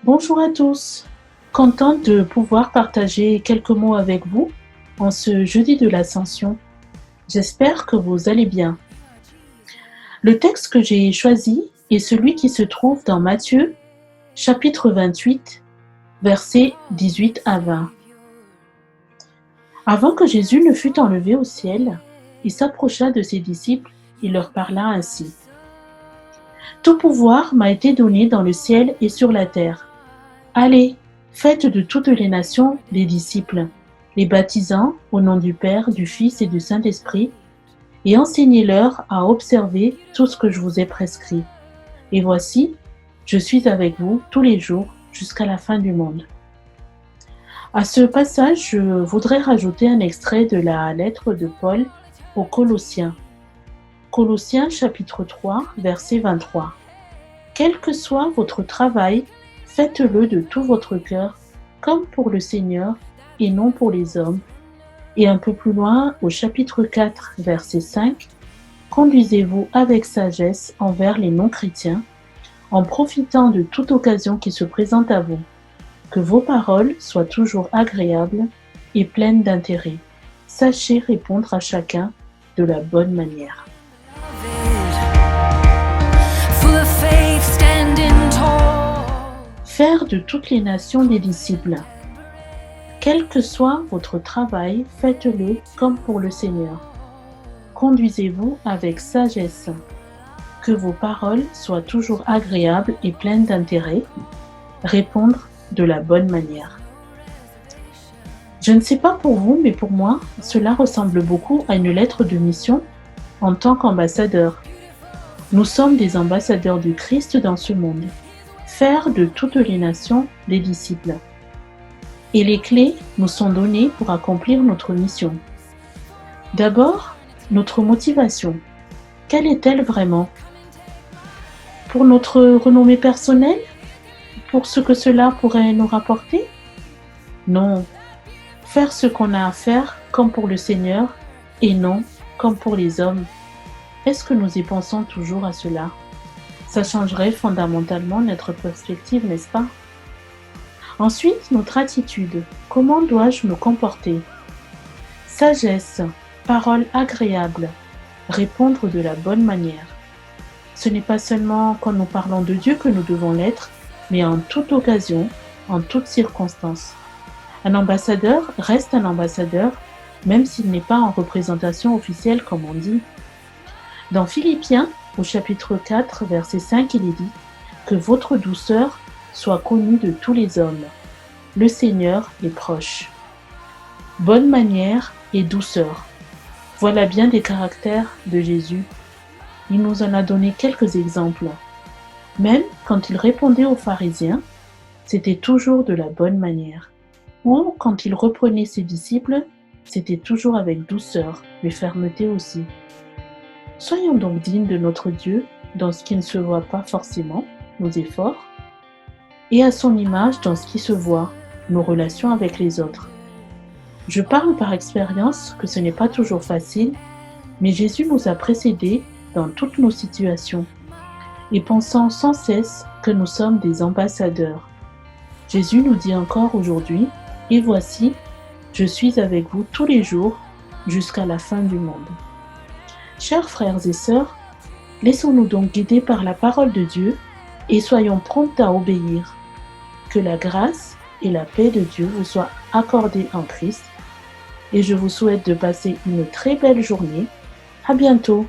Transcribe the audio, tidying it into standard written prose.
Bonjour à tous, contente de pouvoir partager quelques mots avec vous en ce jeudi de l'Ascension. J'espère que vous allez bien. Le texte que j'ai choisi est celui qui se trouve dans Matthieu, chapitre 28, versets 18 à 20. Avant que Jésus ne fût enlevé au ciel, il s'approcha de ses disciples et leur parla ainsi. « Tout pouvoir m'a été donné dans le ciel et sur la terre. Allez, faites de toutes les nations des disciples, les baptisant au nom du Père, du Fils et du Saint-Esprit, et enseignez-leur à observer tout ce que je vous ai prescrit. Et voici, je suis avec vous tous les jours jusqu'à la fin du monde. » À ce passage, je voudrais rajouter un extrait de la lettre de Paul aux Colossiens. Colossiens chapitre 3, verset 23. « Quel que soit votre travail, faites-le de tout votre cœur, comme pour le Seigneur et non pour les hommes. » Et un peu plus loin, au chapitre 4, verset 5, « Conduisez-vous avec sagesse envers les non-chrétiens, en profitant de toute occasion qui se présente à vous. Que vos paroles soient toujours agréables et pleines d'intérêt. Sachez répondre à chacun de la bonne manière. » Faire de toutes les nations des disciples. Quel que soit votre travail, faites-le comme pour le Seigneur. Conduisez-vous avec sagesse. Que vos paroles soient toujours agréables et pleines d'intérêt. Répondre de la bonne manière. Je ne sais pas pour vous, mais pour moi, cela ressemble beaucoup à une lettre de mission en tant qu'ambassadeur. Nous sommes des ambassadeurs du Christ dans ce monde. Faire de toutes les nations des disciples. Et les clés nous sont données pour accomplir notre mission. D'abord, notre motivation. Quelle est-elle vraiment? Pour notre renommée personnelle? Pour ce que cela pourrait nous rapporter? Non. Faire ce qu'on a à faire comme pour le Seigneur et non comme pour les hommes. Est-ce que nous y pensons toujours à cela? Ça changerait fondamentalement notre perspective, n'est-ce pas? Ensuite, notre attitude. Comment dois-je me comporter? Sagesse, parole agréable, répondre de la bonne manière. Ce n'est pas seulement quand nous parlons de Dieu que nous devons l'être, mais en toute occasion, en toutes circonstances. Un ambassadeur reste un ambassadeur, même s'il n'est pas en représentation officielle comme on dit. Dans Philippiens, au chapitre 4, verset 5, il est dit « Que votre douceur soit connue de tous les hommes. Le Seigneur est proche. » Bonne manière et douceur. Voilà bien des caractères de Jésus. Il nous en a donné quelques exemples. Même quand il répondait aux pharisiens, c'était toujours de la bonne manière. Ou quand il reprenait ses disciples, c'était toujours avec douceur, mais fermeté aussi. Soyons donc dignes de notre Dieu dans ce qui ne se voit pas forcément, nos efforts, et à son image dans ce qui se voit, nos relations avec les autres. Je parle par expérience que ce n'est pas toujours facile, mais Jésus nous a précédés dans toutes nos situations, et pensant sans cesse que nous sommes des ambassadeurs. Jésus nous dit encore aujourd'hui, « Et voici, je suis avec vous tous les jours jusqu'à la fin du monde. » Chers frères et sœurs, laissons-nous donc guider par la parole de Dieu et soyons prompts à obéir. Que la grâce et la paix de Dieu vous soient accordées en Christ et je vous souhaite de passer une très belle journée. À bientôt.